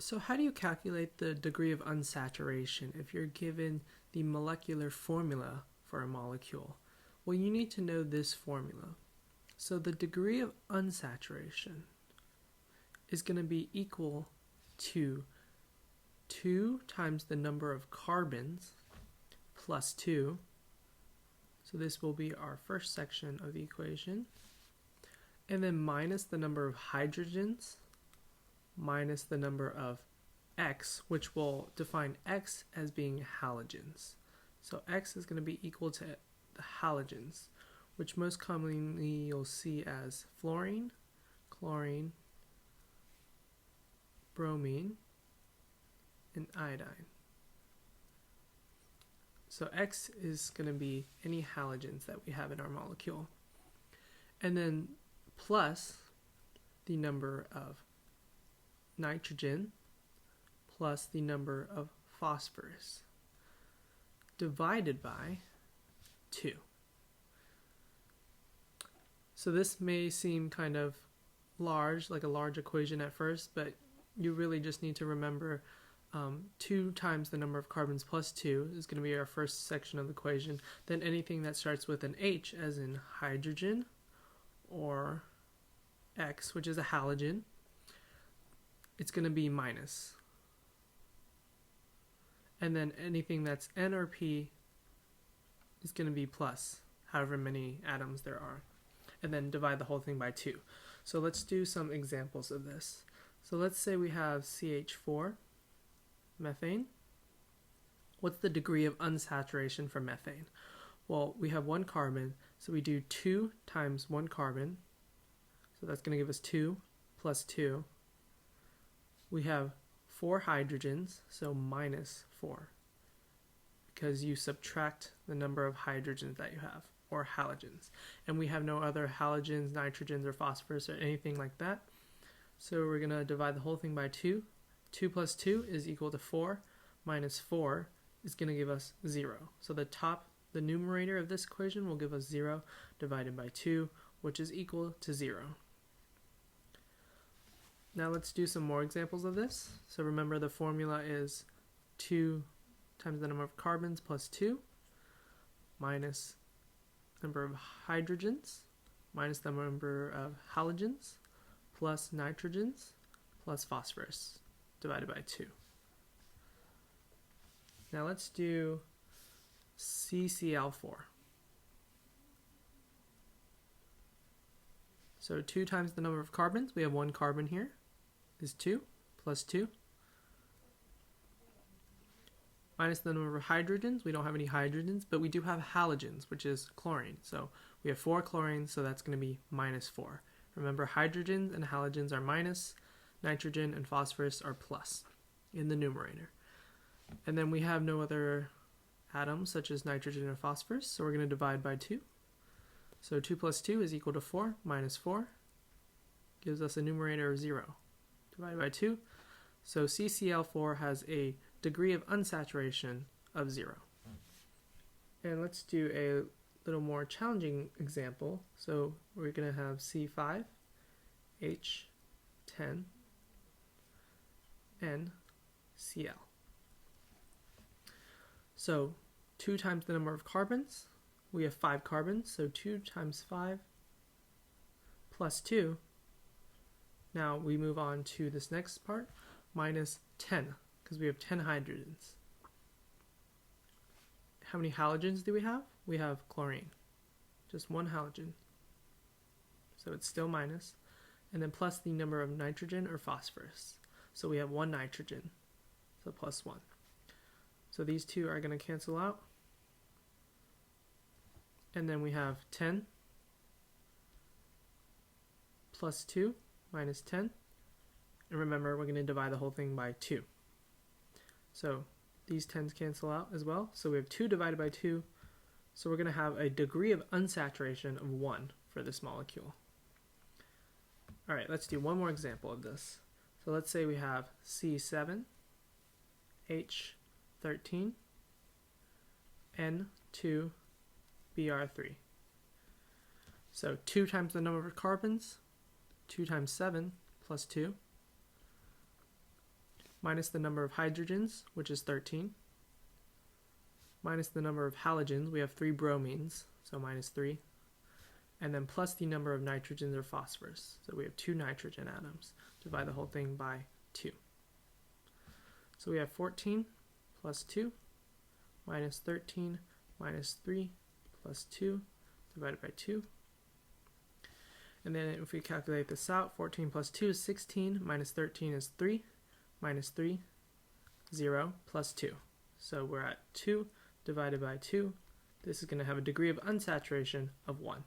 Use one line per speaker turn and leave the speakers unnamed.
So how do you calculate the degree of unsaturation if you're given the molecular formula for a molecule? Well, you need to know this formula. So the degree of unsaturation is going to be equal to 2 times the number of carbons plus 2. So this will be our first section of the equation. And then minus the number of hydrogens minus the number of X, which will define X as being halogens. So X is going to be equal to the halogens, which most commonly you'll see as fluorine, chlorine, bromine, and iodine. So X is going to be any halogens that we have in our molecule. And then plus the number of nitrogen plus the number of phosphorus divided by 2. So this may seem kind of large, like a large equation at first, but you really just need to remember 2 times the number of carbons plus 2 is going to be our first section of the equation. Then anything that starts with an H, as in hydrogen, or X, which is a halogen, it's going to be minus. And then anything that's N or P is going to be plus, however many atoms there are. And then divide the whole thing by 2. So let's do some examples of this. So let's say we have CH4, methane. What's the degree of unsaturation for methane? Well, we have 1 carbon, so we do 2 times 1 carbon. So that's going to give us 2 plus 2. We have 4 hydrogens, so minus 4, because you subtract the number of hydrogens that you have, or halogens. And we have no other halogens, nitrogens, or phosphorus, or anything like that. So we're going to divide the whole thing by 2. 2 plus 2 is equal to 4, minus 4 is going to give us 0. So the numerator of this equation will give us 0 divided by 2, which is equal to 0. Now let's do some more examples of this. So remember, the formula is 2 times the number of carbons plus 2 minus number of hydrogens minus the number of halogens plus nitrogens plus phosphorus divided by 2. Now let's do CCl4. So 2 times the number of carbons, we have 1 carbon here, is 2 plus 2. Minus the number of hydrogens, we don't have any hydrogens, but we do have halogens, which is chlorine. So we have 4 chlorines, so that's going to be minus 4. Remember, hydrogens and halogens are minus, nitrogen and phosphorus are plus in the numerator. And then we have no other atoms such as nitrogen or phosphorus, so we're going to divide by 2. So 2 plus 2 is equal to 4 minus 4 gives us a numerator of 0 divided by 2. So CCl4 has a degree of unsaturation of 0. And let's do a little more challenging example. So we're going to have C5, H10, NCl. So 2 times the number of carbons, we have 5 carbons, so 2 times 5 plus 2. Now we move on to this next part, minus 10, because we have 10 hydrogens. How many halogens do we have? We have chlorine, just 1 halogen. So it's still minus. And then plus the number of nitrogen or phosphorus. So we have 1 nitrogen, so plus 1. So these 2 are going to cancel out. And then we have 10 plus 2 minus 10. And remember, we're going to divide the whole thing by 2. So these 10s cancel out as well. So we have 2 divided by 2. So we're going to have a degree of unsaturation of 1 for this molecule. All right, let's do one more example of this. So let's say we have C7, H13, N2, Br3. So 2 times the number of carbons, 2 times 7 plus 2, minus the number of hydrogens, which is 13, minus the number of halogens, we have 3 bromines, so minus 3, and then plus the number of nitrogens or phosphorus, so we have 2 nitrogen atoms. Divide the whole thing by 2. So we have 14 plus 2 minus 13 minus 3 plus 2 divided by 2. And then if we calculate this out, 14 plus 2 is 16, minus 13 is 3, minus 3, 0, plus 2. So we're at 2 divided by 2. This is going to have a degree of unsaturation of 1.